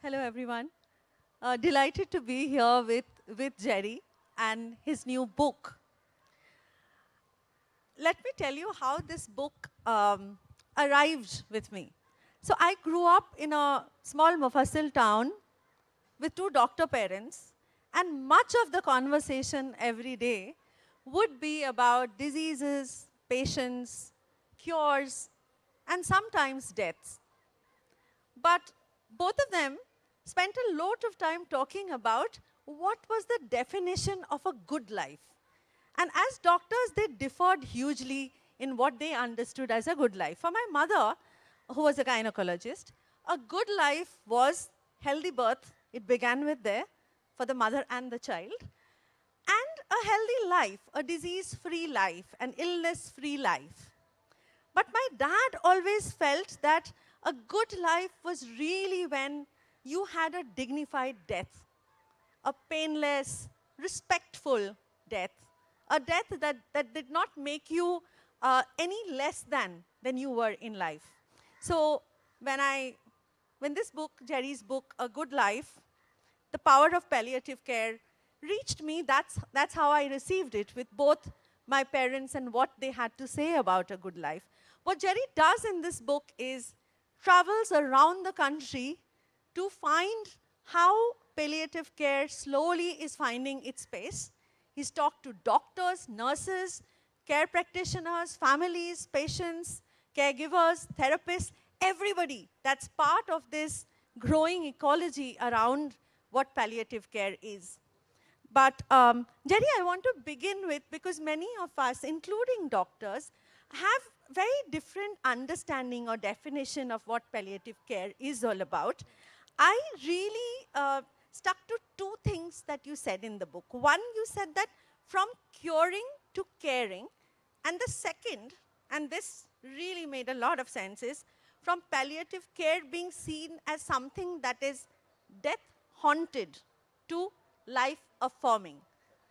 Hello, everyone. Delighted to be here with Jerry and his new book. Let me tell you how this book arrived with me. So I grew up in a small Mufassil town with two doctor parents, and much of the conversation every day would be about diseases, patients, cures, and sometimes deaths. But both of them spent a lot of time talking about what was the definition of a good life. And as doctors, they differed hugely in what they understood as a good life. For my mother, who was a gynecologist, a good life was healthy birth. It began with there for the mother and the child. And a healthy life, a disease-free life, an illness-free life. But my dad always felt that a good life was really when you had a dignified death, a painless, respectful death, a death that did not make you any less than you were in life. So when this book, Jerry's book, A Good Life, The Power of Palliative Care, reached me, that's how I received it, with both my parents and what they had to say about a good life. What Jerry does in this book is travels around the country to find how palliative care slowly is finding its space. He's talked to doctors, nurses, care practitioners, families, patients, caregivers, therapists, everybody that's part of this growing ecology around what palliative care is. But Jerry, I want to begin with, because many of us, including doctors, have very different understanding or definition of what palliative care is all about. I really stuck to two things that you said in the book. One, you said that from curing to caring. And the second, and this really made a lot of sense, is from palliative care being seen as something that is death-haunted to life-affirming.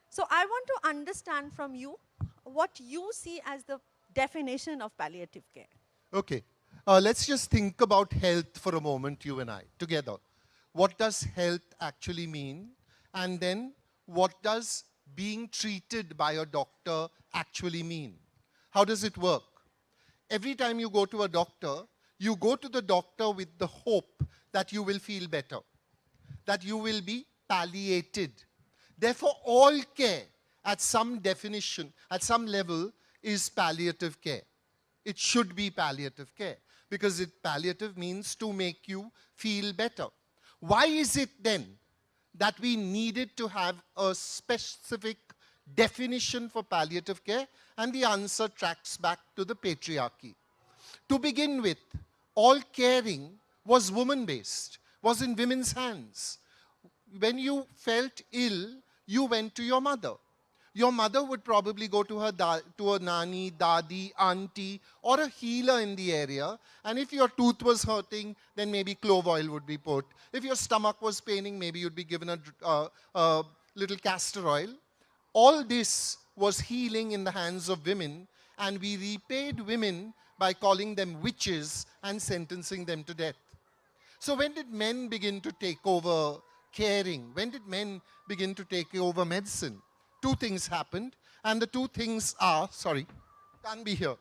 So I want to understand from you what you see as the definition of palliative care. Okay. Let's just think about health for a moment, you and I, together. What does health actually mean? And then, what does being treated by a doctor actually mean? How does it work? Every time you go to a doctor, you go to the doctor with the hope that you will feel better, that you will be palliated. Therefore, all care, at some definition, at some level, is palliative care. It should be palliative care, because palliative means to make you feel better. Why is it then that we needed to have a specific definition for palliative care? And the answer tracks back to the patriarchy. To begin with, all caring was woman-based, was in women's hands. When you felt ill, you went to your mother. Your mother would probably go to a nani, dadi, auntie, or a healer in the area. And if your tooth was hurting, then maybe clove oil would be put. If your stomach was paining, maybe you'd be given a little castor oil. All this was healing in the hands of women, and we repaid women by calling them witches and sentencing them to death. So when did men begin to take over caring? When did men begin to take over medicine? Two things happened, and the two things are, sorry, can't be here.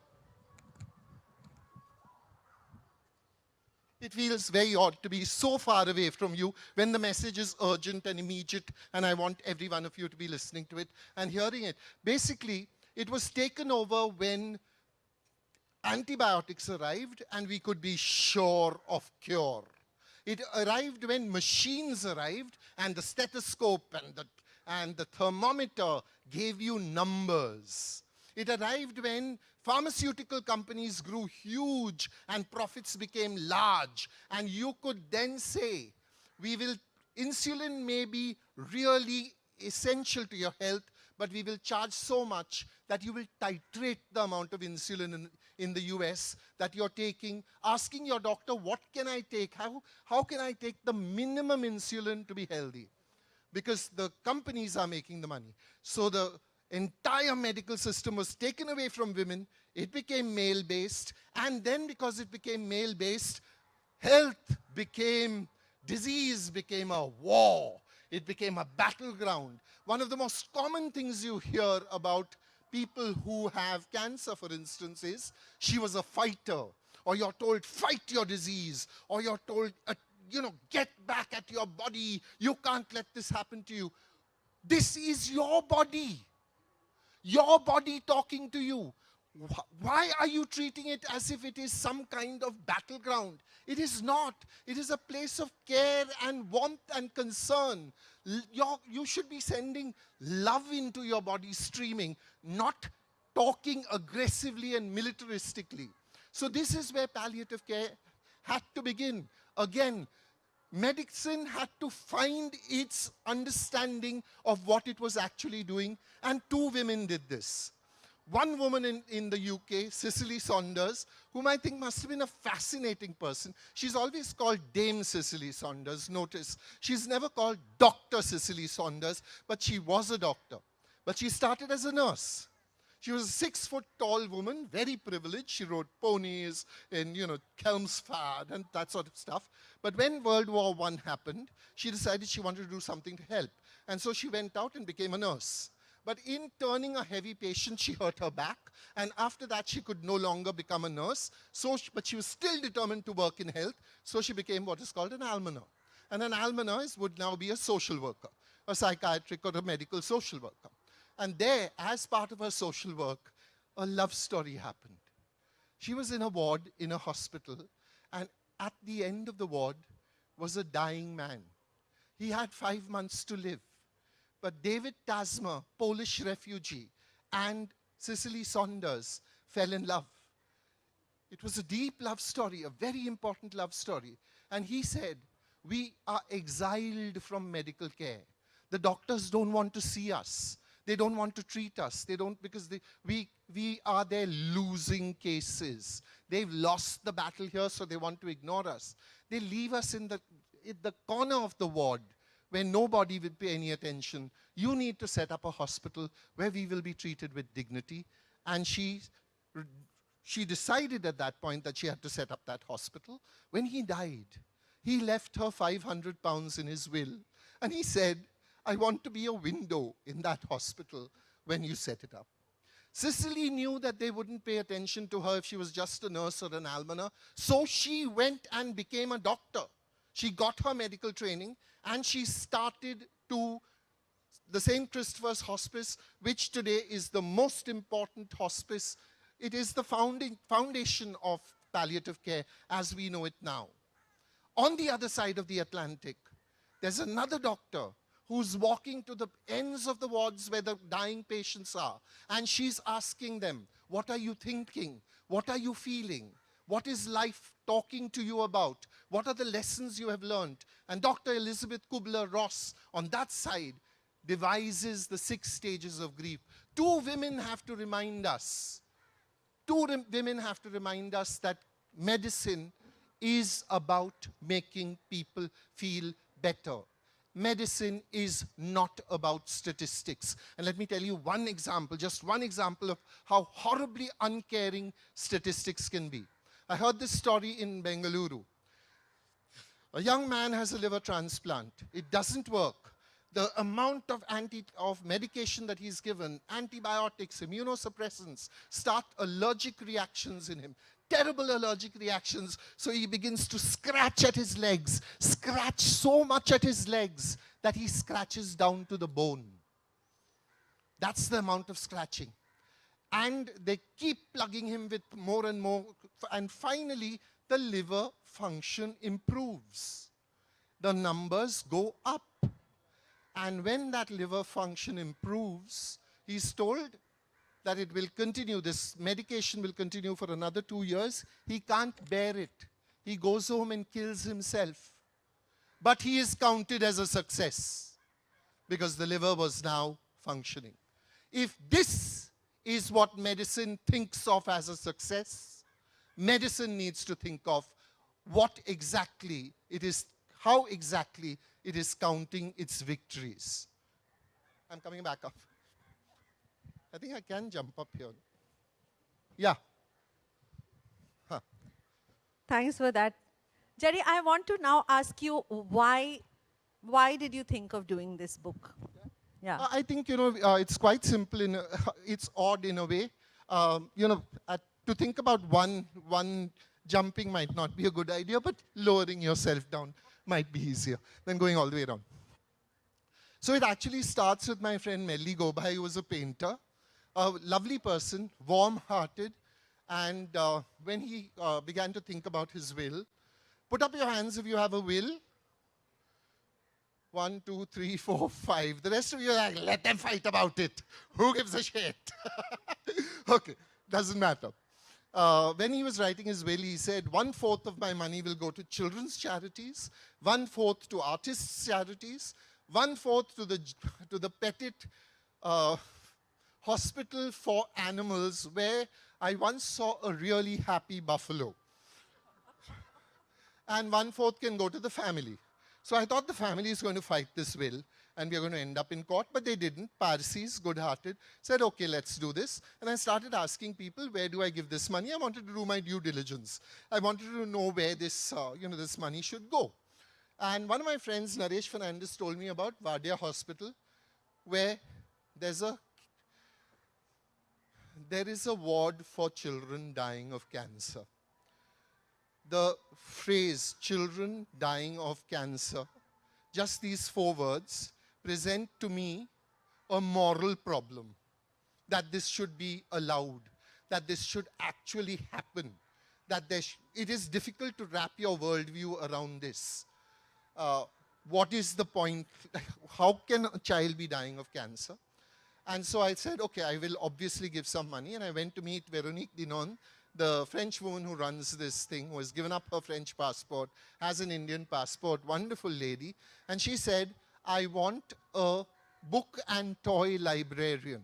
It feels very odd to be so far away from you when the message is urgent and immediate, and I want every one of you to be listening to it and hearing it. Basically, it was taken over when antibiotics arrived and we could be sure of cure. It arrived when machines arrived and the stethoscope and the thermometer gave you numbers. It arrived when pharmaceutical companies grew huge and profits became large. And you could then say, insulin may be really essential to your health, but we will charge so much that you will titrate the amount of insulin in the US that you're taking, asking your doctor, what can I take? How can I take the minimum insulin to be healthy? Because the companies are making the money. So the entire medical system was taken away from women. It became male-based. And then because it became male-based, health became Disease became a war. It became a battleground. One of the most common things you hear about people who have cancer, for instance, is she was a fighter. Or you're told, fight your disease. Or you're told, get back at your body. You can't let this happen to you. This is your body. Your body talking to you. Why are you treating it as if it is some kind of battleground? It is not. It is a place of care and warmth and concern. You should be sending love into your body streaming, not talking aggressively and militaristically. So this is where palliative care had to begin. Again, medicine had to find its understanding of what it was actually doing, and two women did this. One woman in the UK, Cicely Saunders, whom I think must have been a fascinating person. She's always called Dame Cicely Saunders. Notice, she's never called Dr. Cicely Saunders, but she was a doctor. But she started as a nurse. She was a 6-foot-tall woman, very privileged. She rode ponies in, Kelmsford and that sort of stuff. But when World War I happened, she decided she wanted to do something to help. And so she went out and became a nurse. But in turning a heavy patient, she hurt her back. And after that, she could no longer become a nurse. But she was still determined to work in health. So she became what is called an almoner. And an almoner would now be a social worker, a psychiatric or a medical social worker. And there, as part of her social work, a love story happened. She was in a ward in a hospital. And at the end of the ward was a dying man. He had 5 months to live. But David Tasmer, Polish refugee, and Cicely Saunders fell in love. It was a deep love story, a very important love story. And he said, we are exiled from medical care. The doctors don't want to see us. They don't want to treat us. They don't, because we are their losing cases. They've lost the battle here, so they want to ignore us. They leave us in the corner of the ward, where nobody will pay any attention. You need to set up a hospital where we will be treated with dignity. And she decided at that point that she had to set up that hospital. When he died, he left her 500 pounds in his will. And he said, I want to be a window in that hospital when you set it up. Cicely knew that they wouldn't pay attention to her if she was just a nurse or an almoner. So she went and became a doctor. She got her medical training, and she started to the St. Christopher's Hospice, which today is the most important hospice. It is the foundation of palliative care as we know it now. On the other side of the Atlantic, there's another doctor who's walking to the ends of the wards where the dying patients are. And she's asking them, what are you thinking? What are you feeling? What is life talking to you about? What are the lessons you have learned? And Dr. Elizabeth Kubler-Ross on that side devises the 6 stages of grief. Two women have to remind us that medicine is about making people feel better. Medicine is not about statistics. And let me tell you one example, just one example of how horribly uncaring statistics can be. I heard this story in Bengaluru. A young man has a liver transplant. It doesn't work. The amount of medication that he's given, antibiotics, immunosuppressants, start allergic reactions in him. Terrible allergic reactions. So he begins to scratch at his legs, scratch so much at his legs that he scratches down to the bone. That's the amount of scratching. And they keep plugging him with more and more. And finally, the liver function improves. The numbers go up. And when that liver function improves, he's told that it will continue, this medication will continue for another 2 years. He can't bear it. He goes home and kills himself. But he is counted as a success because the liver was now functioning. If this is what medicine thinks of as a success, medicine needs to think of what exactly it is, how exactly it is counting its victories. I'm coming back up. I think I can jump up here. Yeah. Thanks for that. Jerry, I want to now ask you why did you think of doing this book? Yeah. I think, it's quite simple. It's odd in a way. To think about one jumping might not be a good idea, but lowering yourself down might be easier than going all the way around. So it actually starts with my friend Melli Gobhai, who was a painter, a lovely person, warm-hearted, and when he began to think about his will, put up your hands if you have a will. 1, 2, 3, 4, 5. The rest of you are like, let them fight about it. Who gives a shit? Okay, doesn't matter. When he was writing his will, he said, 1/4 of my money will go to children's charities, 1/4 to artists' charities, 1/4 to the Petit hospital for animals where I once saw a really happy buffalo. And 1/4 can go to the family. So I thought the family is going to fight this will, and we are going to end up in court, but they didn't. Parsis, good-hearted, said, okay, let's do this. And I started asking people, where do I give this money? I wanted to do my due diligence. I wanted to know where this, this money should go. And one of my friends, Naresh Fernandez, told me about Vadia Hospital, where there is a ward for children dying of cancer. The phrase, children dying of cancer, just these 4 words, present to me a moral problem, that this should be allowed, that this should actually happen, that it is difficult to wrap your worldview around this. What is the point? How can a child be dying of cancer? And so I said, okay, I will obviously give some money. And I went to meet Véronique Dinon, the French woman who runs this thing, who has given up her French passport, has an Indian passport, wonderful lady. And she said, I want a book and toy librarian.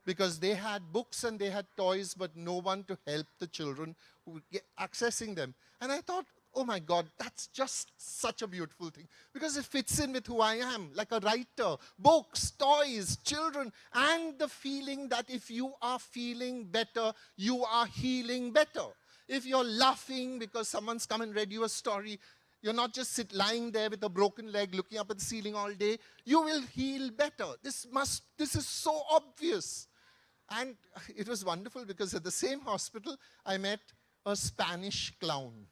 Because they had books and they had toys, but no one to help the children who were accessing them. And I thought, oh my God, that's just such a beautiful thing. Because it fits in with who I am, like a writer. Books, toys, children, and the feeling that if you are feeling better, you are healing better. If you're laughing because someone's come and read you a story, you're not just lying there with a broken leg looking up at the ceiling all day, you will heal better. This is so obvious. And it was wonderful because at the same hospital, I met a Spanish clown.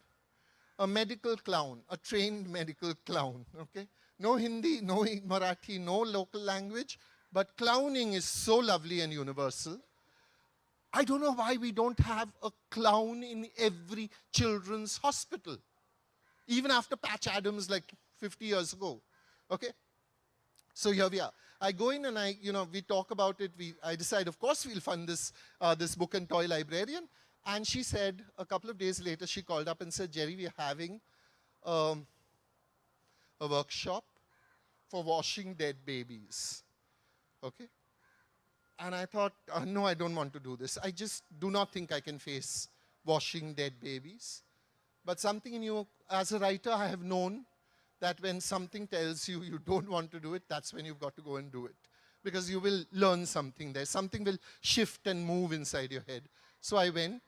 A medical clown, a trained medical clown, okay? No Hindi, no Marathi, no local language, but clowning is so lovely and universal. I don't know why we don't have a clown in every children's hospital, even after Patch Adams like 50 years ago, okay? So here we are. I go in and we talk about it. I decide, of course, we'll fund this book and toy librarian. And she said, a couple of days later, she called up and said, Jerry, we're having a workshop for washing dead babies. Okay? And I thought, no, I don't want to do this. I just do not think I can face washing dead babies. But something in you, as a writer, I have known that when something tells you you don't want to do it, that's when you've got to go and do it. Because you will learn something there. Something will shift and move inside your head. So I went,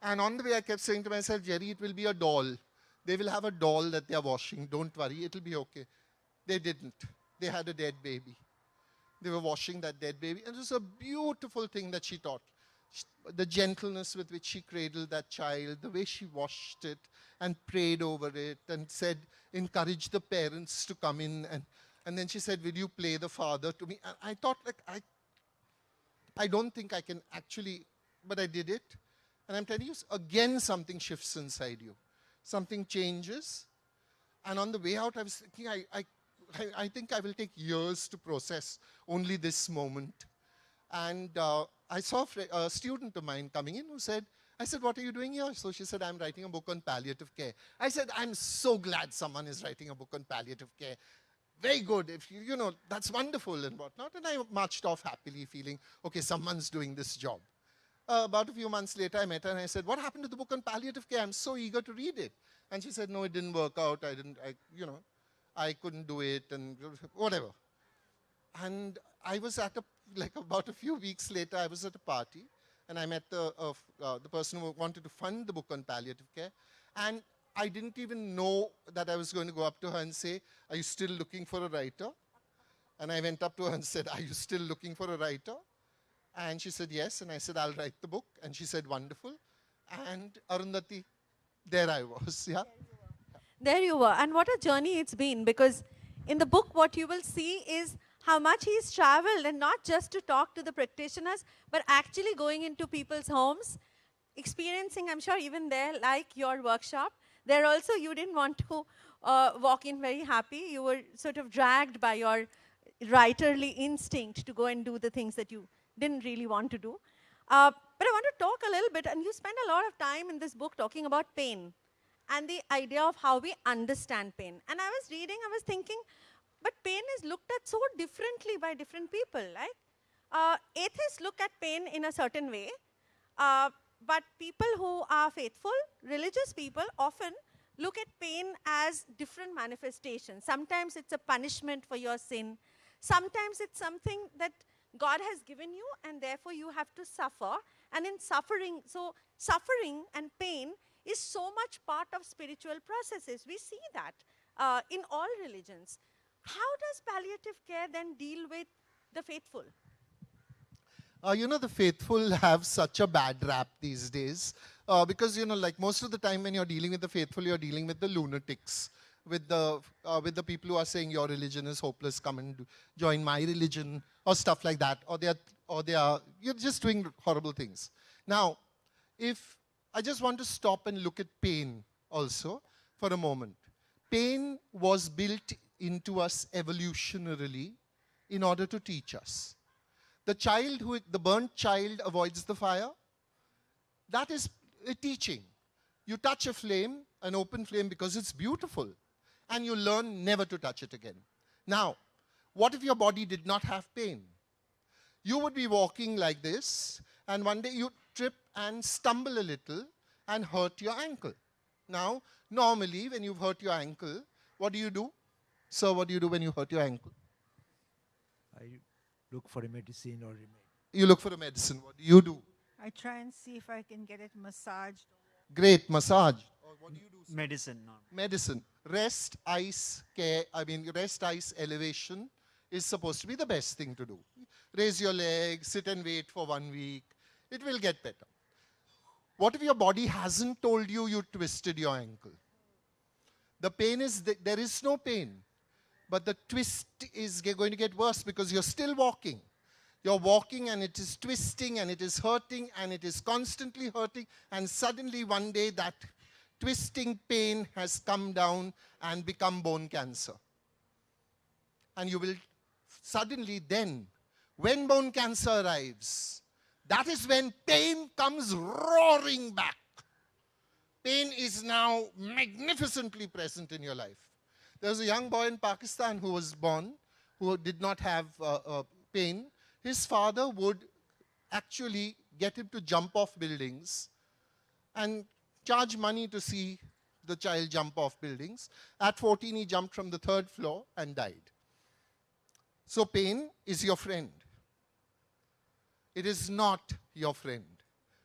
and on the way I kept saying to myself, Jerry, it will be a doll. They will have a doll that they are washing. Don't worry, it'll be okay. They didn't. They had a dead baby. They were washing that dead baby. And it was a beautiful thing that she taught. The gentleness with which she cradled that child, the way she washed it and prayed over it and said, encourage the parents to come in. And then she said, will you play the father to me? And I thought, I don't think I can actually, but I did it. And I'm telling you, again, something shifts inside you. Something changes. And on the way out, I was thinking, I think I will take years to process only this moment. And I saw a student of mine coming in who said, I said, what are you doing here? So she said, I'm writing a book on palliative care. I said, I'm so glad someone is writing a book on palliative care. Very good. If that's wonderful and whatnot. And I marched off happily feeling, okay, someone's doing this job. About a few months later, I met her and I said, what happened to the book on palliative care? I'm so eager to read it. And she said, no, it didn't work out. I couldn't do it and whatever. And I was about a few weeks later, I was at a party and I met the person who wanted to fund the book on palliative care. And I didn't even know that I was going to go up to her and say, "Are you still looking for a writer?" And I went up to her and said, "Are you still looking for a writer?" And she said, "Yes." And I said, "I'll write the book." And she said, "Wonderful." And Arundhati, there I was, yeah. There you were. And what a journey it's been, because in the book, what you will see is how much he's traveled, and not just to talk to the practitioners, but actually going into people's homes, experiencing, I'm sure, even there, like your workshop. There also, you didn't want to walk in very happy. You were sort of dragged by your writerly instinct to go and do the things that you didn't really want to do. But I want to talk a little bit, and you spend a lot of time in this book talking about pain and the idea of how we understand pain. And I was reading, I was thinking, but pain is looked at so differently by different people, right? Atheists look at pain in a certain way, but people who are faithful, religious people, often look at pain as different manifestations. Sometimes it's a punishment for your sin. Sometimes it's something that God has given you, and therefore you have to suffer. And in suffering, so suffering and pain is so much part of spiritual processes. We see that in all religions. How does palliative care then deal with the faithful? The faithful have such a bad rap these days because, like most of the time when you're dealing with the faithful, you're dealing with the lunatics, with the people who are saying your religion is hopeless, come and join my religion, or stuff like that, you're just doing horrible things. Now, if I just want to stop and look at pain also for a moment. Pain was built into us evolutionarily in order to teach us. The burnt child avoids the fire. That is a teaching. You touch a flame, an open flame, because it's beautiful, and you learn never to touch it again. Now, what if your body did not have pain? You would be walking like this, and one day you trip and stumble a little and hurt your ankle. Now, normally, when you've hurt your ankle, what do you do? Sir, what do you do when you hurt your ankle? I look for a medicine or remedy. You look for a medicine. What do you do? I try and see if I can get it massaged. Great, massage. Or what do you do, sir? Medicine, no. Medicine. Rest, ice, care, rest, ice, elevation is supposed to be the best thing to do. Raise your legs, sit and wait for 1 week. It will get better. What if your body hasn't told you you twisted your ankle? The pain is, there is no pain. But the twist is going to get worse because you're still walking. You're walking and it is twisting and it is hurting and it is constantly hurting. And suddenly one day that twisting pain has come down and become bone cancer. And you will suddenly then, when bone cancer arrives, that is when pain comes roaring back. Pain is now magnificently present in your life. There was a young boy in Pakistan who was born, who did not have pain. His father would actually get him to jump off buildings and charge money to see the child jump off buildings. At 14, he jumped from the 3rd floor and died. So pain is your friend. It is not your friend.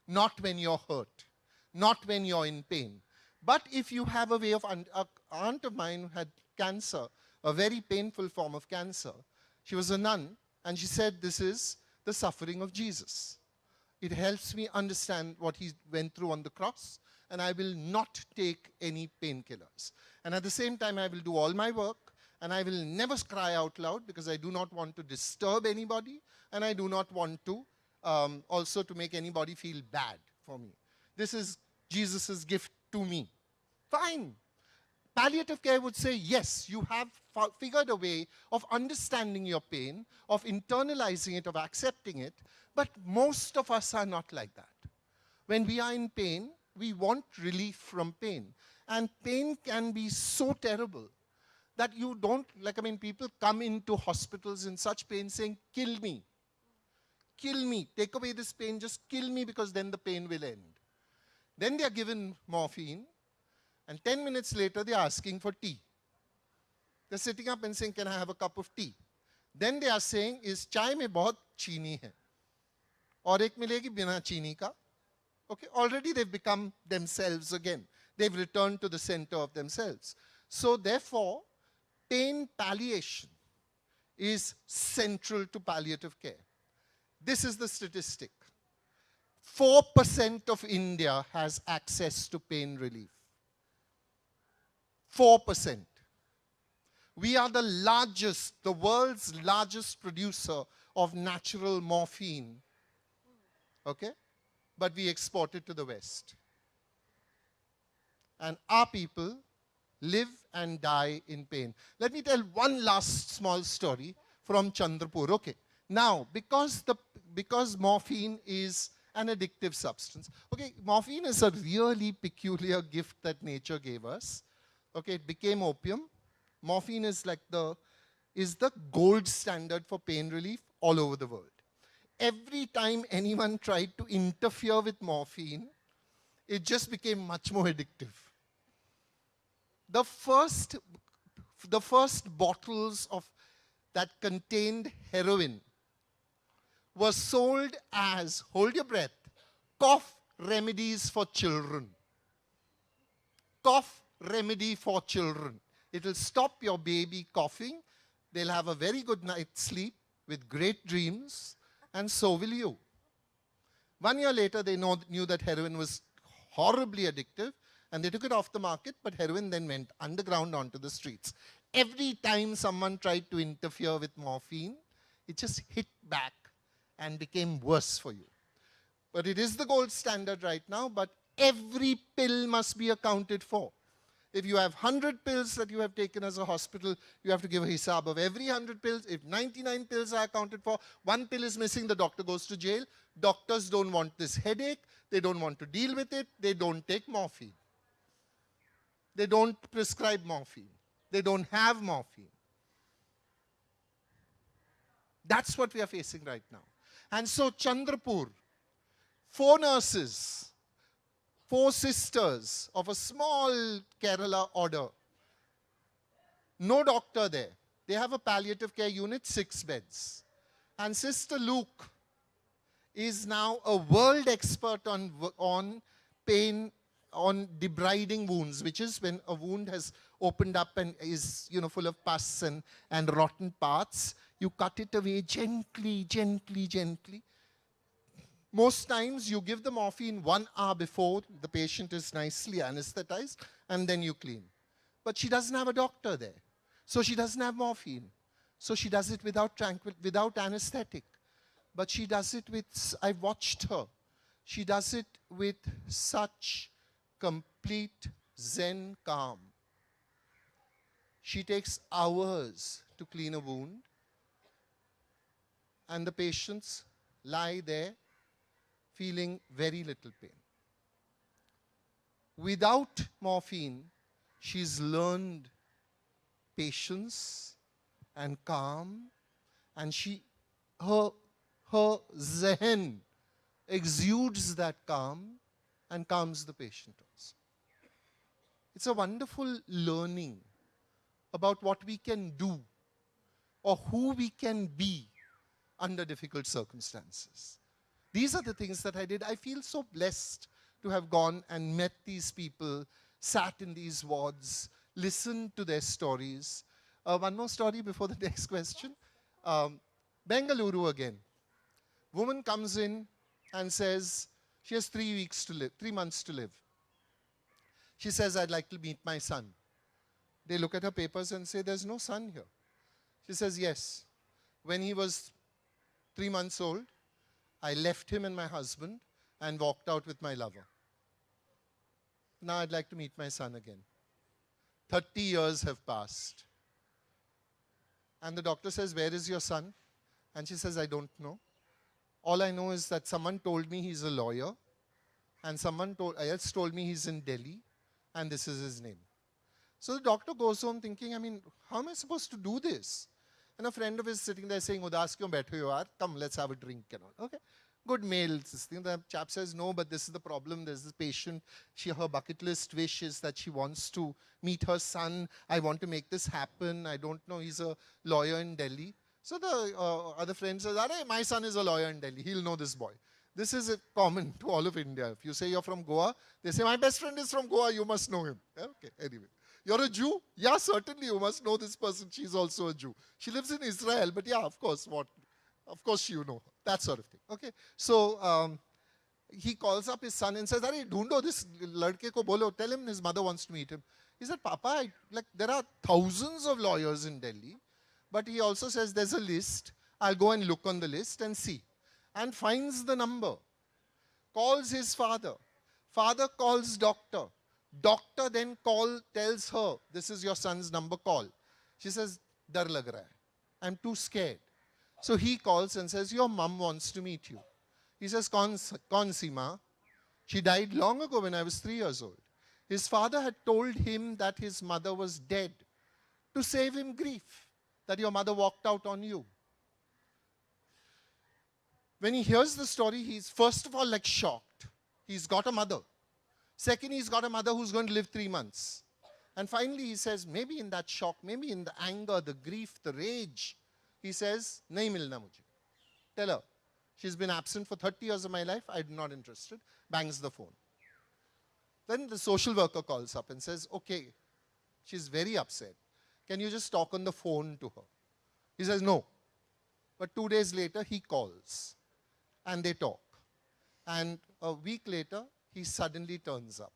Not when you're hurt. Not when you're in pain. But if you have a way of, an aunt of mine had cancer, a very painful form of cancer. She was a nun, and she said, this is the suffering of Jesus. It helps me understand what he went through on the cross, and I will not take any painkillers. And at the same time, I will do all my work, and I will never cry out loud because I do not want to disturb anybody, and I do not want to also to make anybody feel bad for me. This is Jesus' gift to me. Fine. Palliative care would say, yes, you have figured a way of understanding your pain, of internalizing it, of accepting it, but most of us are not like that. When we are in pain, we want relief from pain. And pain can be so terrible that you don't, people come into hospitals in such pain saying, kill me. Kill me. Take away this pain. Just kill me because then the pain will end. Then they are given morphine. And 10 minutes later, they are asking for tea. They're sitting up and saying, can I have a cup of tea? Then they are saying, is chai mein bahut chini hai. Aur ek milegi bina chini ka. Okay, already they've become themselves again. They've returned to the center of themselves. So therefore, pain palliation is central to palliative care. This is the statistic. 4% of India has access to pain relief. 4%. We are the world's largest producer of natural morphine. Okay? But we export it to the West. And our people live and die in pain. Let me tell one last small story from Chandrapur. Okay. Now, because morphine is an addictive substance. Okay, morphine is a really peculiar gift that nature gave us. Okay, it became opium. Morphine is the gold standard for pain relief all over the world. Every time anyone tried to interfere with morphine, it just became much more addictive. The first bottles that contained heroin were sold as, hold your breath, cough remedies for children. Cough remedy for children. It will stop your baby coughing. They'll have a very good night's sleep with great dreams, and so will you. 1 year later, they knew that heroin was horribly addictive, and they took it off the market, but heroin then went underground onto the streets. Every time someone tried to interfere with morphine, it just hit back and became worse for you. But it is the gold standard right now, but every pill must be accounted for. If you have 100 pills that you have taken as a hospital, you have to give a hisab of every 100 pills. If 99 pills are accounted for, one pill is missing, the doctor goes to jail. Doctors don't want this headache. They don't want to deal with it. They don't take morphine. They don't prescribe morphine. They don't have morphine. That's what we are facing right now. And so Chandrapur, 4 nurses, 4 sisters of a small Kerala order. No doctor there. They have a palliative care unit, 6 beds. And Sister Luke is now a world expert on pain, on debriding wounds, which is when a wound has opened up and is full of pus and rotten parts. You cut it away gently, gently, gently. Most times you give the morphine 1 hour before the patient is nicely anesthetized, and then you clean. But she doesn't have a doctor there. So she doesn't have morphine. So she does it without anesthetic. But she does it with, I watched her. She does it with such complete Zen calm. She takes hours to clean a wound. And the patients lie there feeling very little pain. Without morphine, she's learned patience and calm, and her Zen exudes that calm and calms the patient also. It's a wonderful learning about what we can do or who we can be under difficult circumstances. These are the things that I did. I feel so blessed to have gone and met these people, sat in these wards, listened to their stories. One more story before the next question. Bengaluru again. Woman comes in and says she has 3 months to live. She says, I'd like to meet my son. They look at her papers and say, there's no son here. She says, yes. When he was 3 months old, I left him and my husband and walked out with my lover. Now I'd like to meet my son again. 30 years have passed. And the doctor says, where is your son? And she says, I don't know. All I know is that someone told me he's a lawyer, and someone else told me he's in Delhi, and this is his name. So the doctor goes home thinking, how am I supposed to do this? And a friend of his sitting there saying, Udas kyun baithe ho yaar? Come, let's have a drink and all. Okay. Good mail. The chap says, no, but this is the problem. There's this patient. Her bucket list wish is that she wants to meet her son. I want to make this happen. I don't know. He's a lawyer in Delhi. So the other friend says, my son is a lawyer in Delhi. He'll know this boy. This is common to all of India. If you say you're from Goa, they say, my best friend is from Goa, you must know him. Okay, anyway. You're a Jew? Yeah, certainly you must know this person. She's also a Jew. She lives in Israel, but yeah, of course, what? Of course you know her. That sort of thing. Okay, so he calls up his son and says, "Arey, dhundo this ladke ko bolo. Tell him his mother wants to meet him." He said, "Papa, there are thousands of lawyers in Delhi, but he also says there's a list. I'll go and look on the list and see." And finds the number. Calls his father. Father calls doctor. Doctor then tells her, "This is your son's number, call." She says, "Dar lag raha hai. I'm too scared." So he calls and says, "Your mum wants to meet you." He says, "Kaun si maa?" "She died long ago when I was 3 years old." His father had told him that his mother was dead to save him grief, that your mother walked out on you. When he hears the story, he's first of all like shocked. He's got a mother. Second, he's got a mother who's going to live 3 months. And finally, he says, maybe in that shock, maybe in the anger, the grief, the rage, he says, "Nahi milna mujhe." Tell her, she's been absent for 30 years of my life, I'm not interested. Bangs the phone. Then the social worker calls up and says, "Okay, she's very upset. Can you just talk on the phone to her?" He says, "No." But 2 days later, he calls and they talk. And a week later, he suddenly turns up.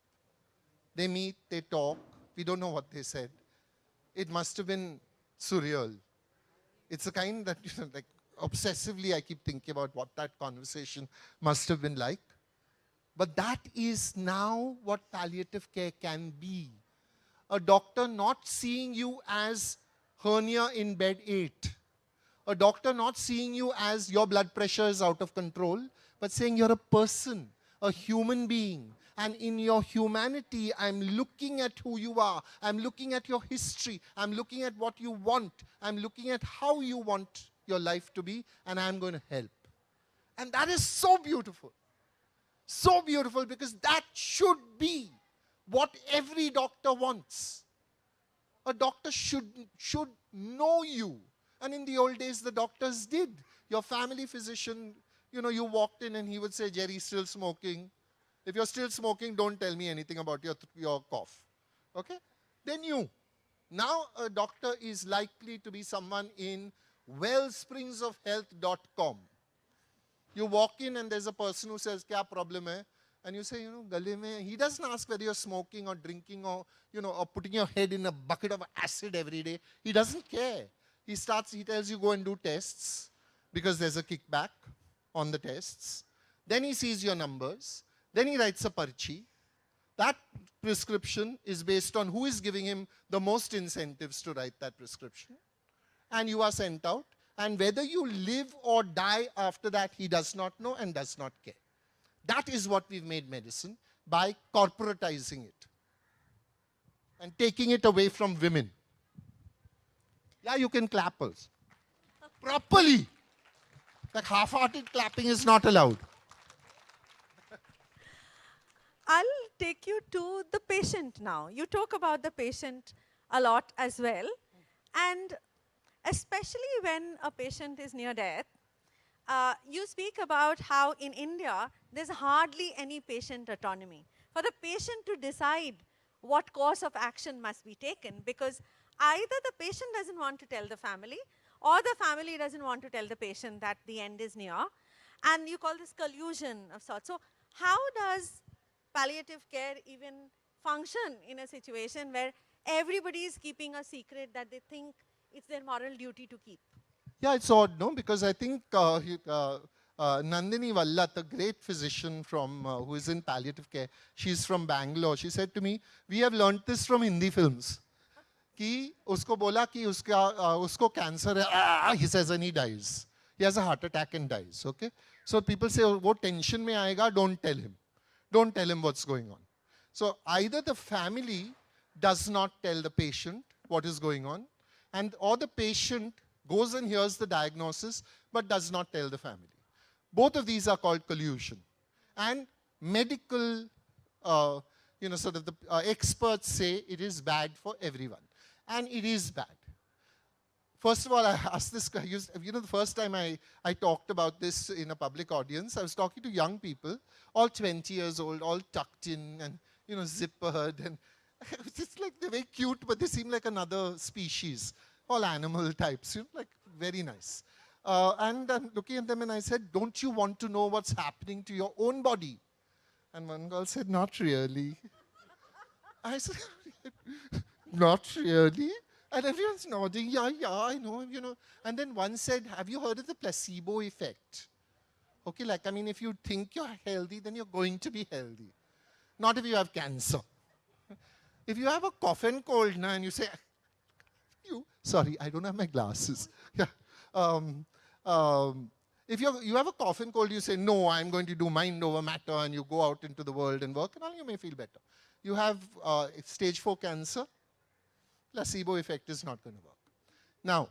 They meet, they talk. We don't know what they said. It must have been surreal. It's a kind that, like obsessively I keep thinking about what that conversation must have been like. But that is now what palliative care can be. A doctor not seeing you as hernia in bed 8. A doctor not seeing you as your blood pressure is out of control, but saying you're a person, a human being. And in your humanity, I'm looking at who you are. I'm looking at your history. I'm looking at what you want. I'm looking at how you want your life to be, and I'm going to help. And that is so beautiful. So beautiful, because that should be what every doctor wants. A doctor should know you. And in the old days, the doctors did. Your family physician, you walked in and he would say, "Jerry's still smoking. If you're still smoking, don't tell me anything about your cough." Okay? They knew. Now a doctor is likely to be someone in wellspringsofhealth.com. You walk in and there's a person who says, "Kya problem hai?" And you say, "Gale mein." He doesn't ask whether you're smoking or drinking or, or putting your head in a bucket of acid every day. He doesn't care. He tells you go and do tests because there's a kickback on the tests. Then he sees your numbers. Then he writes a parchi. That prescription is based on who is giving him the most incentives to write that prescription. And you are sent out. And whether you live or die after that, he does not know and does not care. That is what we've made medicine, by corporatizing it and taking it away from women. Yeah, you can clap us. Properly. Like half-hearted clapping is not allowed. I'll take you to the patient now. You talk about the patient a lot as well. And especially when a patient is near death, you speak about how in India, there's hardly any patient autonomy. For the patient to decide what course of action must be taken, because either the patient doesn't want to tell the family, or the family doesn't want to tell the patient that the end is near. And you call this collusion of sorts. So how does palliative care even function in a situation where everybody is keeping a secret that they think it's their moral duty to keep? Yeah, it's odd, no? Because I think Nandini Vallat, a great physician who is in palliative care, she's from Bangalore. She said to me, "We have learnt this from Hindi films." कि उसको बोला कि उसको cancer है, he says, and he dies. He has a heart attack and dies, okay? So people say, "वो tension में आएगा, don't tell him. Don't tell him what's going on." So either the family does not tell the patient what is going on, or the patient goes and hears the diagnosis but does not tell the family. Both of these are called collusion. And medical, sort of the experts say it is bad for everyone. And it is bad. First of all, I asked this guy, the first time I talked about this in a public audience, I was talking to young people, all 20 years old, all tucked in and, zippered. And it's just like they're very cute, but they seem like another species, all animal types, like very nice. And I'm looking at them and I said, don't you want to know what's happening to your own body? And one girl said, not really. I said, not really? And everyone's nodding, yeah, I know, And then one said, have you heard of the placebo effect? Okay, if you think you're healthy, then you're going to be healthy. Not if you have cancer. If you have a cough and cold now and you say, sorry, I don't have my glasses. Yeah. If you have a cough and cold, you say, no, I'm going to do mind over matter, and you go out into the world and work, and all, you may feel better. You have stage 4 cancer, placebo effect is not going to work. Now,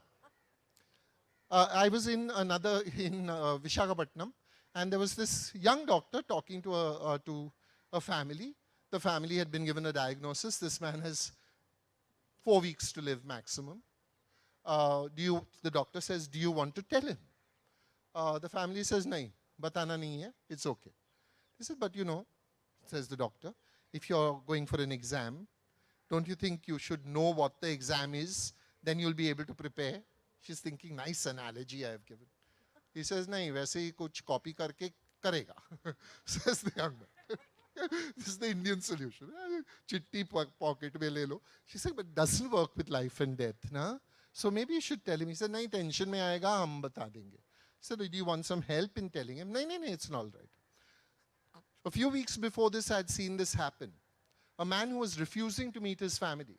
I was in Visakhapatnam, and there was this young doctor talking to a family. The family had been given a diagnosis. This man has 4 weeks to live maximum. The doctor says, do you want to tell him? The family says, nahi, batana nahi hai, it's okay. He said, but says the doctor, if you're going for an exam, don't you think you should know what the exam is? Then you'll be able to prepare. She's thinking, nice analogy I have given. He says, nahi, वैसे ही कुछ copy करके करेगा. Says the young man. This is the Indian solution. Chitti pocket mein le lo. She said, but it doesn't work with life and death. Na? So maybe you should tell him. He said, nahi, tension mein aayega, hum bata denge. He said, do you want some help in telling him? Nahi, it's all right. A few weeks before this, I had seen this happen. A man who was refusing to meet his family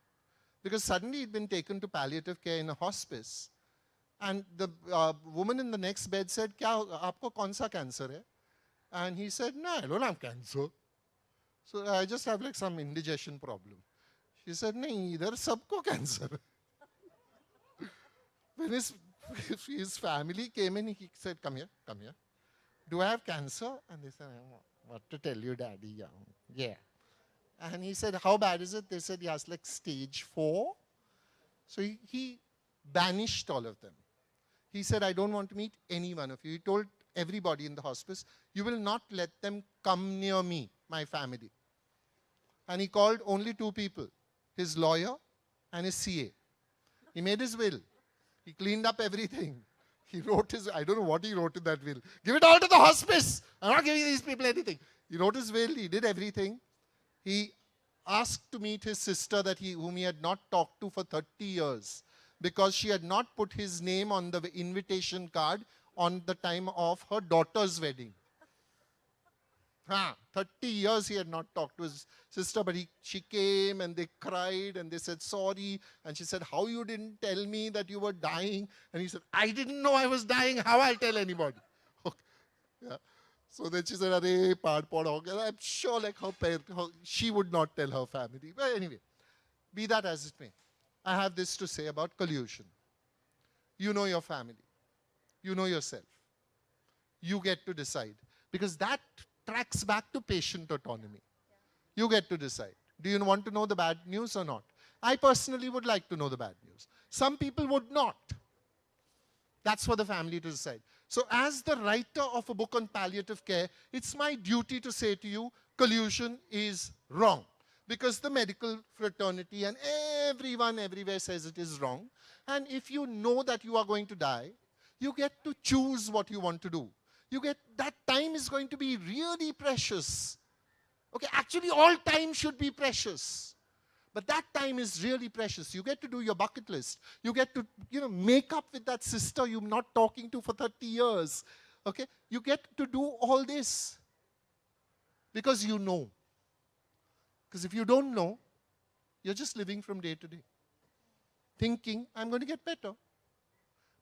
because suddenly he'd been taken to palliative care in a hospice. And the woman in the next bed said, Kya, aapko kaun sa cancer hai? And he said, no, I don't have cancer. So I just have like some indigestion problem. She said, nahi, idhar sabko cancer. When his family came in, he said, come here. Do I have cancer? And they said, what to tell you, daddy? Yeah. And he said, how bad is it? They said, he has like stage 4. So he banished all of them. He said, I don't want to meet any one of you. He told everybody in the hospice, you will not let them come near me, my family. And he called only 2 people, his lawyer and his CA. He made his will. He cleaned up everything. He wrote I don't know what he wrote in that will. Give it all to the hospice. I'm not giving these people anything. He wrote his will. He did everything. He asked to meet his sister whom he had not talked to for 30 years because she had not put his name on the invitation card on the time of her daughter's wedding. 30 years he had not talked to his sister, but she came and they cried and they said, sorry. And she said, how you didn't tell me that you were dying? And he said, I didn't know I was dying. How I'll tell anybody? Okay. Yeah. So then she said, Arey, paad ho gaya. I'm sure like she would not tell her family. But anyway, be that as it may, I have this to say about collusion. You know your family. You know yourself. You get to decide. Because that tracks back to patient autonomy. You get to decide. Do you want to know the bad news or not? I personally would like to know the bad news. Some people would not. That's for the family to decide. So as the writer of a book on palliative care, it's my duty to say to you, collusion is wrong. Because the medical fraternity and everyone everywhere says it is wrong. And if you know that you are going to die, you get to choose what you want to do. That time is going to be really precious. Okay, actually all time should be precious. But that time is really precious. You get to do your bucket list. You get to, make up with that sister you're not talking to for 30 years. Okay, you get to do all this because you know. Because if you don't know, you're just living from day to day. Thinking, I'm going to get better.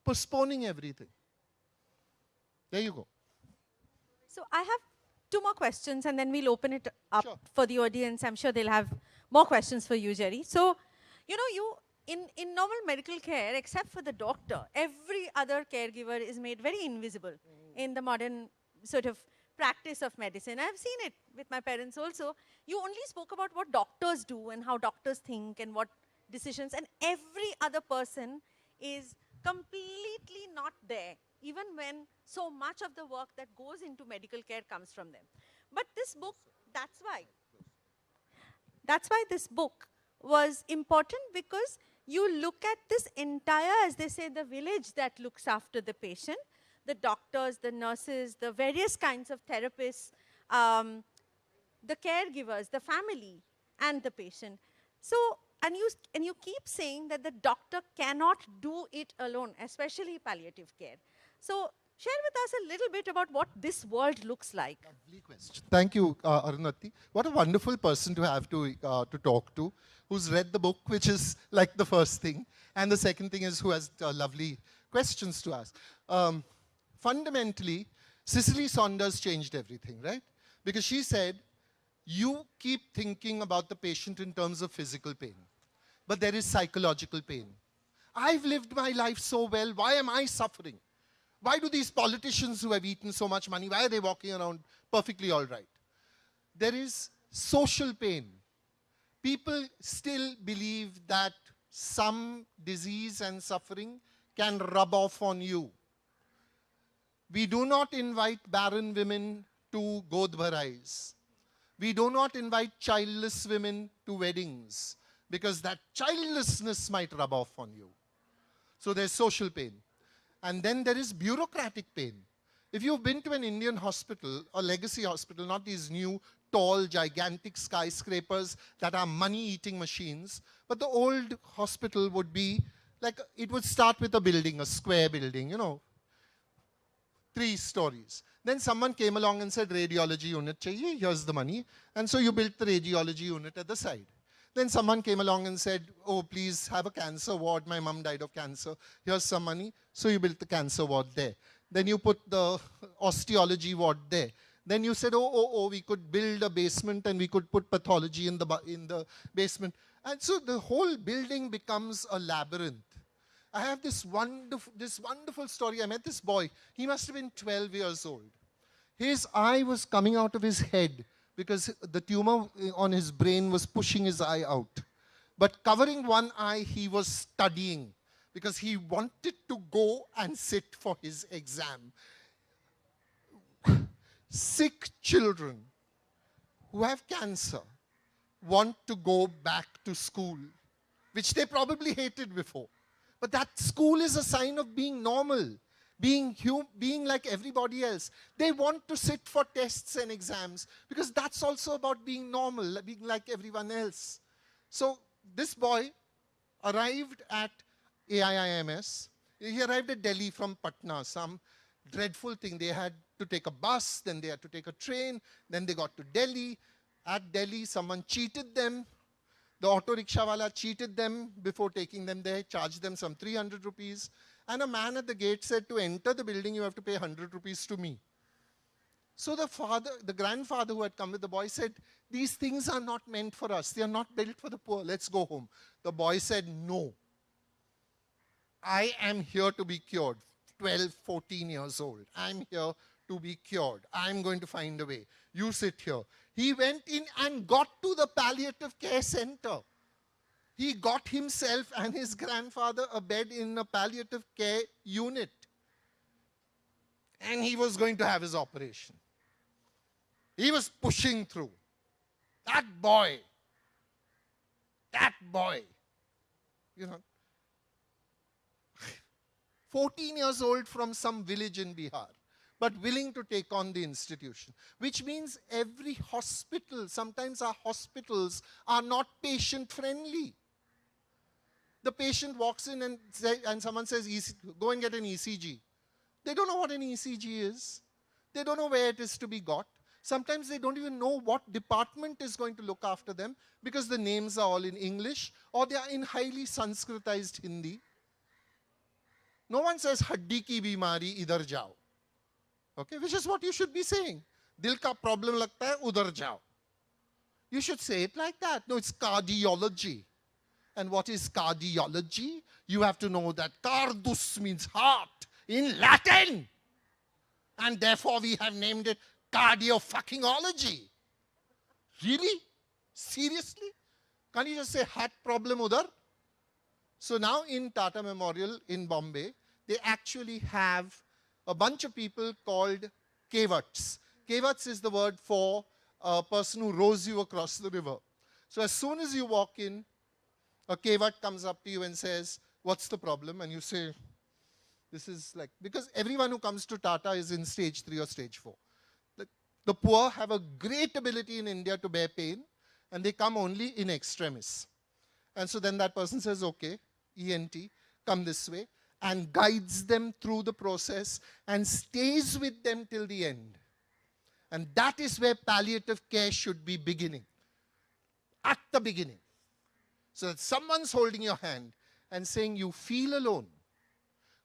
Postponing everything. There you go. So I have 2 more questions and then we'll open it up Sure. for the audience. I'm sure they'll have more questions for you, Jerry. So, you in normal medical care, except for the doctor, every other caregiver is made very invisible in the modern sort of practice of medicine. I've seen it with my parents also. You only spoke about what doctors do and how doctors think and what decisions, and every other person is completely not there, even when so much of the work that goes into medical care comes from them. But this book, that's why. That's why this book was important, because you look at this entire, as they say, the village that looks after the patient, the doctors, the nurses, the various kinds of therapists, the caregivers, the family, and the patient. So, and you keep saying that the doctor cannot do it alone, especially palliative care. So, share with us a little bit about what this world looks like. Lovely question. Thank you, Arundhati. What a wonderful person to have to talk to, who's read the book, which is like the first thing. And the second thing is who has lovely questions to ask. Fundamentally, Cicely Saunders changed everything, right? Because she said, you keep thinking about the patient in terms of physical pain, but there is psychological pain. I've lived my life so well, why am I suffering? Why do these politicians who have eaten so much money, why are they walking around perfectly all right? There is social pain. People still believe that some disease and suffering can rub off on you. We do not invite barren women to Godh Bharais. We do not invite childless women to weddings, because that childlessness might rub off on you. So there's social pain. And then there is bureaucratic pain. If you've been to an Indian hospital, a legacy hospital, not these new, tall, gigantic skyscrapers that are money-eating machines, but the old hospital would be like, it would start with a building, a square building, 3 stories. Then someone came along and said, radiology unit chahiye, here's the money. And so you built the radiology unit at the side. Then someone came along and said, oh, please have a cancer ward. My mom died of cancer. Here's some money. So you built the cancer ward there. Then you put the osteology ward there. Then you said, we could build a basement and we could put pathology in the basement. And so the whole building becomes a labyrinth. I have this wonderful story. I met this boy. He must have been 12 years old. His eye was coming out of his head because the tumor on his brain was pushing his eye out. But covering one eye, he was studying because he wanted to go and sit for his exam. Sick children who have cancer want to go back to school, which they probably hated before. But that school is a sign of being normal, being like everybody else. They want to sit for tests and exams because that's also about being normal, being like everyone else. So this boy arrived at AIIMS. He arrived at Delhi from Patna, some dreadful thing. They had to take a bus, then they had to take a train, then they got to Delhi. At Delhi, someone cheated them. The auto rickshawala cheated them before taking them there, charged them some 300 rupees. And a man at the gate said, to enter the building, you have to pay 100 rupees to me. So the grandfather who had come with the boy said, these things are not meant for us. They are not built for the poor. Let's go home. The boy said, no. I am here to be cured. 12, 14 years old. I'm here to be cured. I'm going to find a way. You sit here. He went in and got to the palliative care center. He got himself and his grandfather a bed in a palliative care unit. And he was going to have his operation. He was pushing through. That boy, 14 years old from some village in Bihar, but willing to take on the institution. Which means every hospital, sometimes our hospitals are not patient-friendly. The patient walks in and someone says, go and get an ECG. They don't know what an ECG is. They don't know where it is to be got. Sometimes they don't even know what department is going to look after them because the names are all in English or they are in highly Sanskritized Hindi. No one says, haddi ki bimari idhar jao. Okay, which is what you should be saying. Dil ka problem lagta hai, udhar jao. You should say it like that. No, it's cardiology. And what is cardiology? You have to know that cardus means heart in Latin. And therefore we have named it cardio-fuckingology. Really? Seriously? Can't you just say heart problem udhar? So now in Tata Memorial in Bombay, they actually have a bunch of people called Kevats. Kevats is the word for a person who rows you across the river. So as soon as you walk in, a Kevat comes up to you and says, what's the problem? And you say, this is like, because everyone who comes to Tata is in stage 3 or stage 4. The poor have a great ability in India to bear pain, and they come only in extremis. And so then that person says, okay, ENT, come this way, and guides them through the process and stays with them till the end. And that is where palliative care should be beginning. At the beginning. So that someone's holding your hand and saying, you feel alone.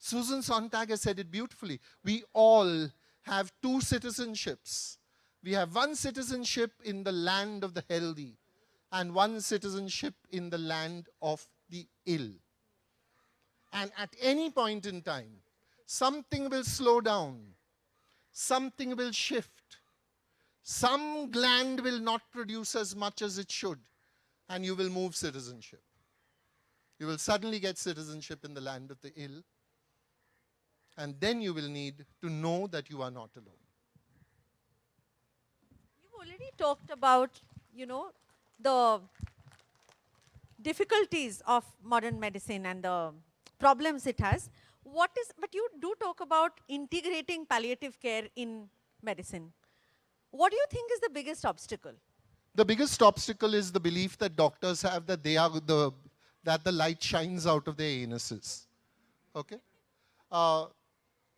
Susan Sontag has said it beautifully. We all have 2 citizenships. We have one citizenship in the land of the healthy and one citizenship in the land of the ill. And at any point in time, something will slow down. Something will shift. Some gland will not produce as much as it should. And you will move citizenship. You will suddenly get citizenship in the land of the ill. And then you will need to know that you are not alone. You've already talked about, the difficulties of modern medicine and the problems it has. But you do talk about integrating palliative care in medicine. What do you think is the biggest obstacle? The biggest obstacle is the belief that doctors have that that the light shines out of their anuses. Okay?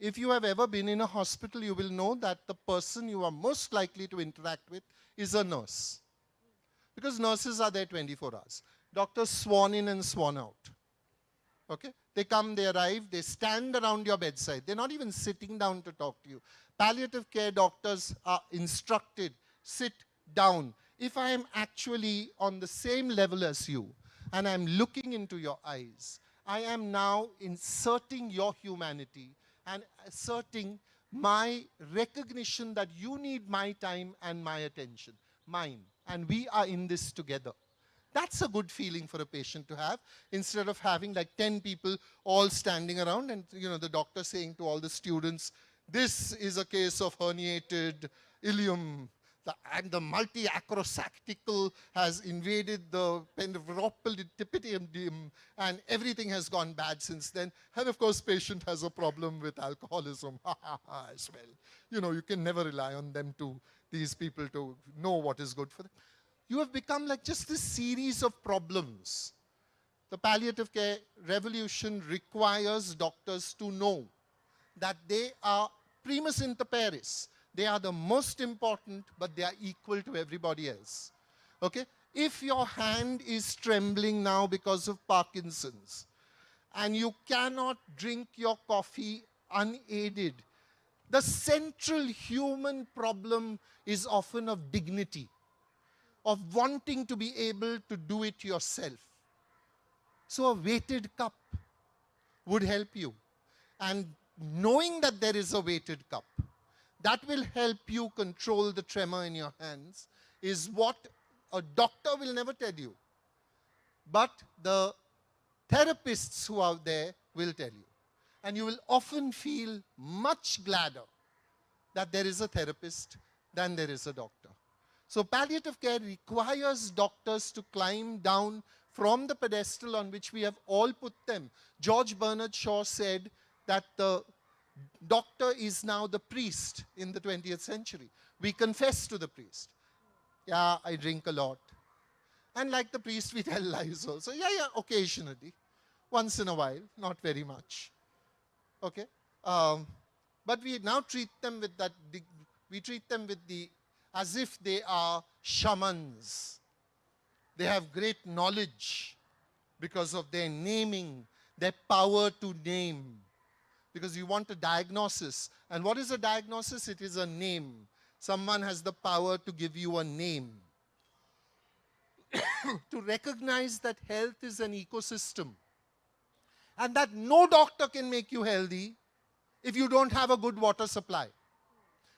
If you have ever been in a hospital, you will know that the person you are most likely to interact with is a nurse. Because nurses are there 24 hours. Doctors swan in and swan out. Okay? They come, they arrive, they stand around your bedside. They're not even sitting down to talk to you. Palliative care doctors are instructed, sit down. If I am actually on the same level as you, and I'm looking into your eyes, I am now inserting your humanity and asserting my recognition that you need my time and my attention, mine, and we are in this together. That's a good feeling for a patient to have, instead of having like 10 people all standing around and the doctor saying to all the students, this is a case of herniated ileum, and the multi-acrosactical has invaded the penderopelitipitium, and everything has gone bad since then. And of course, patient has a problem with alcoholism as well. You can never rely on these people to know what is good for them. You have become like just this series of problems. The palliative care revolution requires doctors to know that they are primus inter pares. They are the most important, but they are equal to everybody else. Okay? If your hand is trembling now because of Parkinson's, and you cannot drink your coffee unaided, the central human problem is often of dignity, of wanting to be able to do it yourself. So a weighted cup would help you. And knowing that there is a weighted cup, that will help you control the tremor in your hands, is what a doctor will never tell you. But the therapists who are there will tell you. And you will often feel much gladder that there is a therapist than there is a doctor. So palliative care requires doctors to climb down from the pedestal on which we have all put them. George Bernard Shaw said that the doctor is now the priest in the 20th century. We confess to the priest. Yeah, I drink a lot. And like the priest, we tell lies also. Yeah, occasionally. Once in a while, not very much. Okay? But we now treat them with that, as if they are shamans. They have great knowledge because of their naming, their power to name. Because you want a diagnosis. And what is a diagnosis? It is a name. Someone has the power to give you a name. To recognize that health is an ecosystem. And that no doctor can make you healthy if you don't have a good water supply.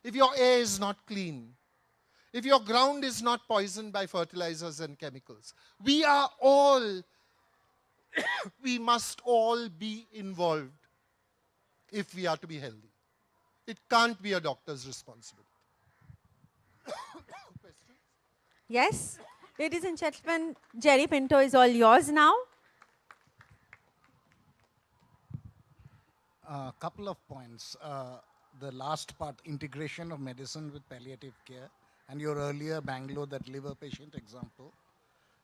If your air is not clean. If your ground is not poisoned by fertilizers and chemicals. We are all we must all be involved if we are to be healthy. It can't be a doctor's responsibility. Yes? Ladies and gentlemen, Jerry Pinto is all yours now. A couple of points. The last part, integration of medicine with palliative care, and your earlier Bangalore, that liver patient example.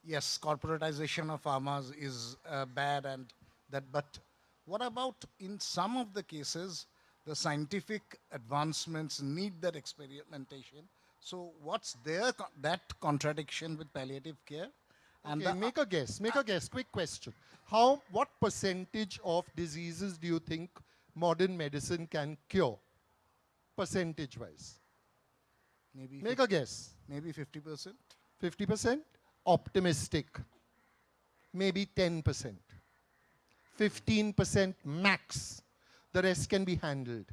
Yes, corporatization of pharmas is bad, and that. But what about in some of the cases, the scientific advancements need that experimentation? So what's there that contradiction with palliative care? And Okay, make a guess. Make a guess. Quick question. What percentage of diseases do you think modern medicine can cure? Percentage-wise. maybe Make a guess. maybe 50%. 50%? Optimistic. Maybe 10%. 15% max. The rest can be handled.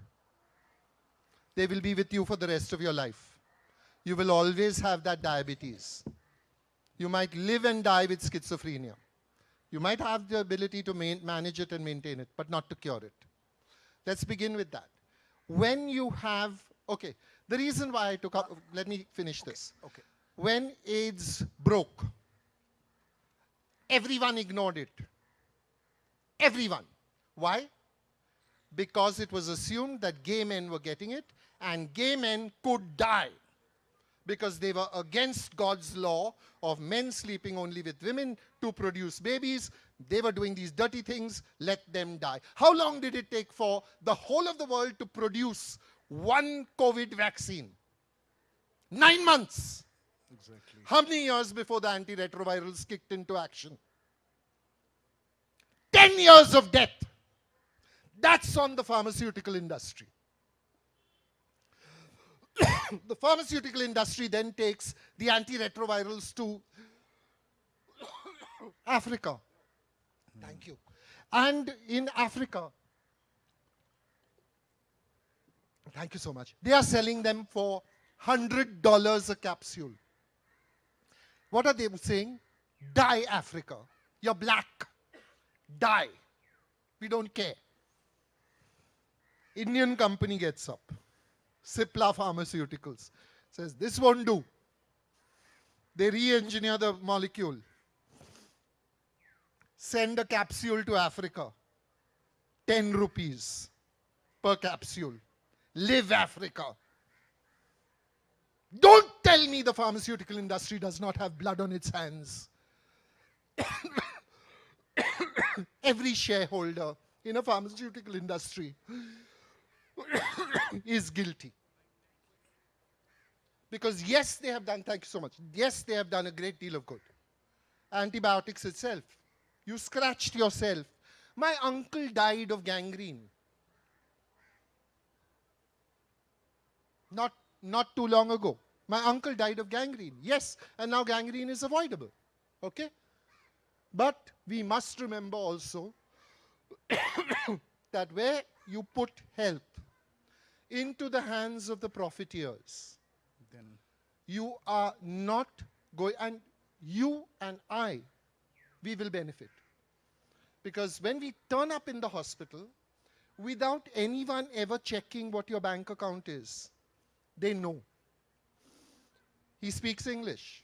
They will be with you for the rest of your life. You will always have that diabetes. You might live and die with schizophrenia. You might have the ability to manage it and maintain it, but not to cure it. Let's begin with that. When you have, okay, the reason why I took up, let me finish this. Okay. When AIDS broke, everyone ignored it. Everyone. Why? Because it was assumed that gay men were getting it, and gay men could die because they were against God's law of men sleeping only with women to produce babies. They were doing these dirty things, let them die. How long did it take for the whole of the world to produce one COVID vaccine? 9 months. Exactly. How many years before the antiretrovirals kicked into action? 10 years of death. That's on the pharmaceutical industry. The pharmaceutical industry then takes the antiretrovirals to Africa. Thank you. And in Africa, thank you so much, they are selling them for $100 a capsule. What are they saying? Die, Africa. You're black. Die. We don't care. Indian company gets up. Cipla Pharmaceuticals says, this won't do. They re-engineer the molecule. Send a capsule to Africa. 10 rupees per capsule. Live Africa. Don't tell me the pharmaceutical industry does not have blood on its hands. Every shareholder in a pharmaceutical industry is guilty. Because yes, they have done, thank you so much, yes, they have done a great deal of good. Antibiotics itself. You scratched yourself. My uncle died of gangrene. Not too long ago. My uncle died of gangrene. Yes, and now gangrene is avoidable. Okay? But we must remember also that where you put health into the hands of the profiteers, Then you are not going, and you and I, we will benefit. Because when we turn up in the hospital, without anyone ever checking what your bank account is, they know. He speaks English.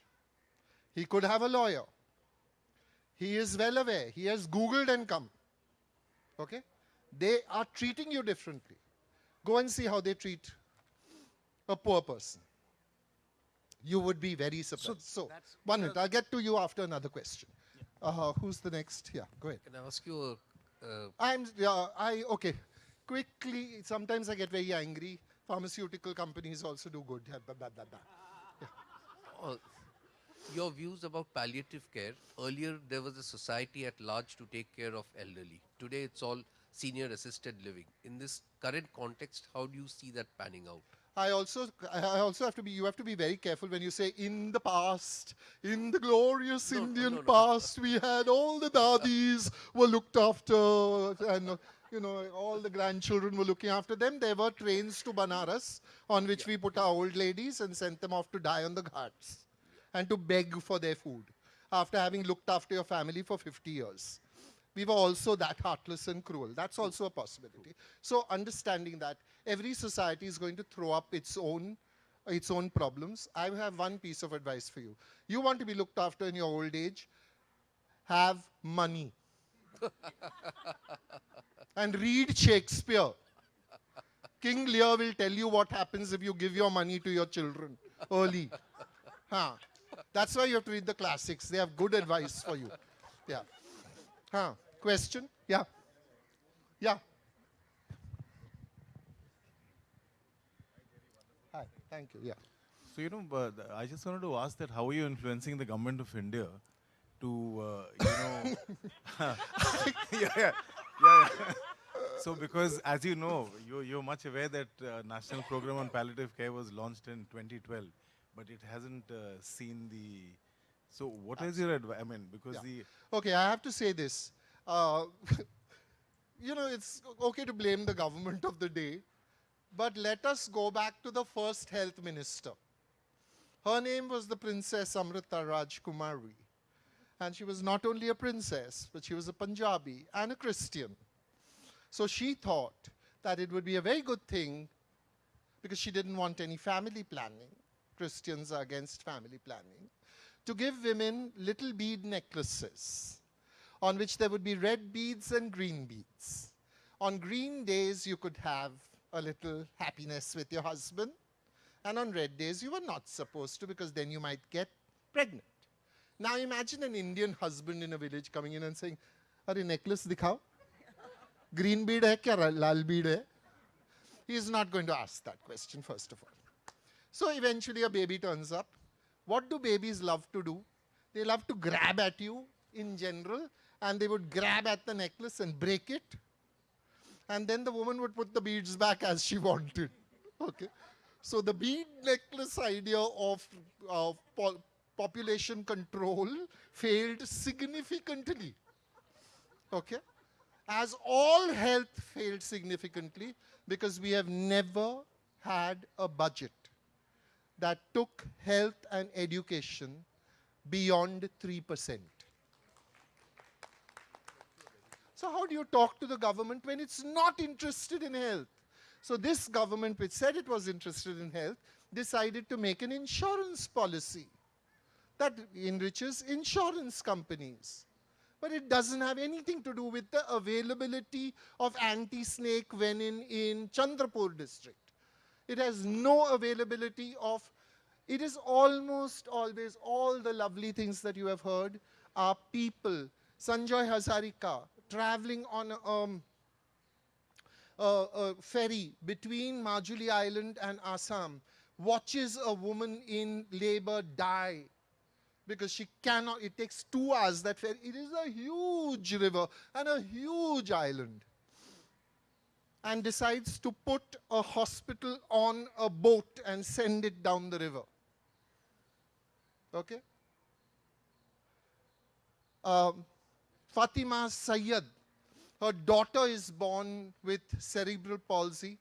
He could have a lawyer. He is well aware. He has Googled and come. Okay? They are treating you differently. Go and see how they treat a poor person. You would be very surprised. So, 1 minute. I'll get to you after another question. Who's the next? Yeah, go ahead. Can I ask you Okay. Quickly, sometimes I get very angry. Pharmaceutical companies also do good. your views about palliative care? Earlier, there was a society at large to take care of elderly. Today, it's all senior assisted living. In this current context, how do you see that panning out? I also have to be, you have to be very careful when you say in the past, in the glorious Indian past, we had all the dadis were looked after, and all the grandchildren were looking after them. There were trains to Banaras on which we put our old ladies and sent them off to die on the ghats and to beg for their food after having looked after your family for 50 years. we were also that heartless and cruel. That's also a possibility. So understanding that every society is going to throw up its own problems. I have one piece of advice for you. You want to be looked after in your old age? Have money. And read Shakespeare. King Lear will tell you what happens if you give your money to your children early. Huh. That's why you have to read the classics. They have good advice for you. Yeah. Huh. Question? Yeah. Yeah. Hi. Thank you. Yeah. So, but I just wanted to ask that how are you influencing the government of India to, yeah, yeah. So, because as you know, you're much aware that National Program on Palliative Care was launched in 2012, but it hasn't seen the. So, what is your advice? I mean, because Yeah. Okay, I have to say this. It's okay to blame the government of the day, but let us go back to the first health minister. Her name was the Princess Amrita Rajkumari. And she was not only a princess, but she was a Punjabi and a Christian. So she thought that it would be a very good thing, because she didn't want any family planning. Christians are against family planning. To give women little bead necklaces on which there would be red beads and green beads. On green days, you could have a little happiness with your husband. And on red days, you were not supposed to, because then you might get pregnant. Now imagine an Indian husband in a village coming in and saying, "Arey necklace dikhao. Green bead hai kya lal bead hai?" He is not going to ask that question, first of all. So eventually a baby turns up. What do babies love to do? They love to grab at you in general, and they would grab at the necklace and break it. And then the woman would put the beads back as she wanted. Okay. So the bead necklace idea of population control failed significantly. Okay? As all health failed significantly, because we have never had a budget that took health and education beyond 3%. So how do you talk to the government when it's not interested in health? So this government, which said it was interested in health, decided to make an insurance policy that enriches insurance companies. But it doesn't have anything to do with the availability of anti-snake venom in Chandrapur district. It has no availability of, it is almost always all the lovely things that you have heard are people. Sanjoy Hazarika traveling on a ferry between Majuli Island and Assam, watches a woman in labor die because she cannot, it takes 2 hours, that ferry. It is a huge river and a huge island. And decides to put a hospital on a boat and send it down the river. Okay? Fatima Sayyad, her daughter is born with cerebral palsy.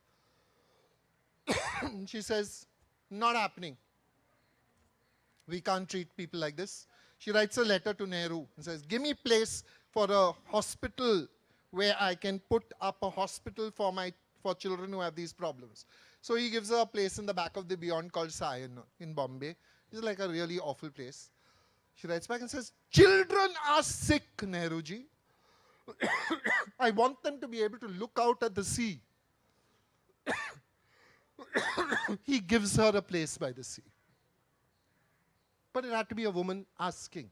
She says, not happening. We can't treat people like this. She writes a letter to Nehru and says, give me place for a hospital where I can put up a hospital for children who have these problems. So he gives her a place in the back of the Beyond called Sion in Bombay. It's like a really awful place. She writes back and says, children are sick, Nehruji. I want them to be able to look out at the sea. He gives her a place by the sea. But it had to be a woman asking.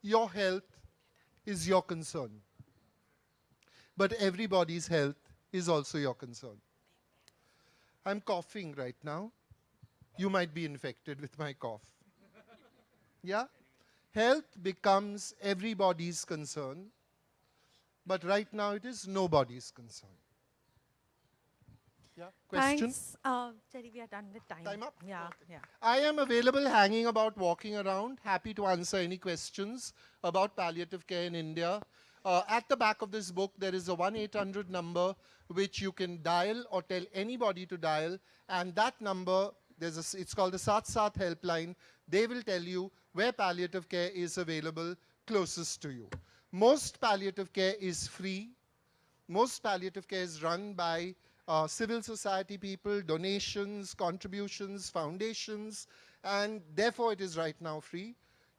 Your health is your concern. But everybody's health is also your concern. I'm coughing right now. You might be infected with my cough. Yeah? Health becomes everybody's concern. But right now it is nobody's concern. Yeah? Question? Thanks. Jerry, we are done with time. Time up? Yeah, Okay. yeah. I am available, hanging about, walking around, happy to answer any questions about palliative care in India. At the back of this book, there is a 1-800 number which you can dial or tell anybody to dial. And that number, it's called the Sat Sat helpline. They will tell you where palliative care is available, closest to you. Most palliative care is free. Most palliative care is run by civil society people, donations, contributions, foundations, and therefore it is right now free.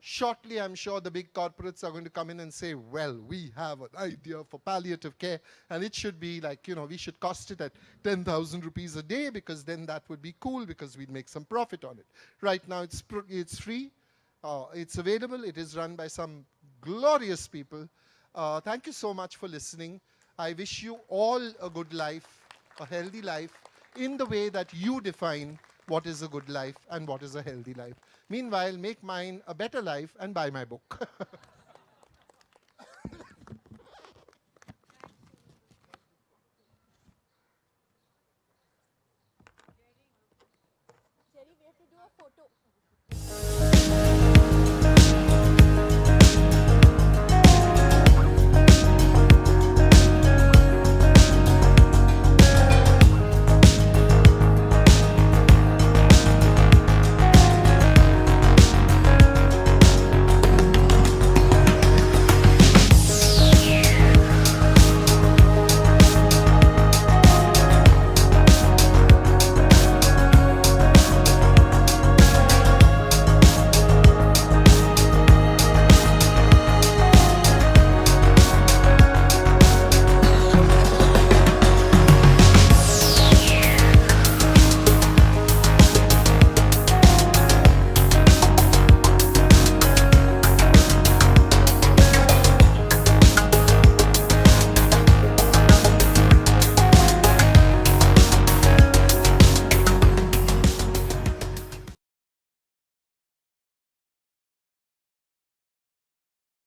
Shortly, I'm sure the big corporates are going to come in and say, well, we have an idea for palliative care, and it should be like, we should cost it at 10,000 rupees a day, because then that would be cool, because we'd make some profit on it. Right now, it's free. It's available. It is run by some glorious people. Thank you so much for listening. I wish you all a good life, a healthy life, in the way that you define what is a good life and what is a healthy life. Meanwhile, make mine a better life and buy my book.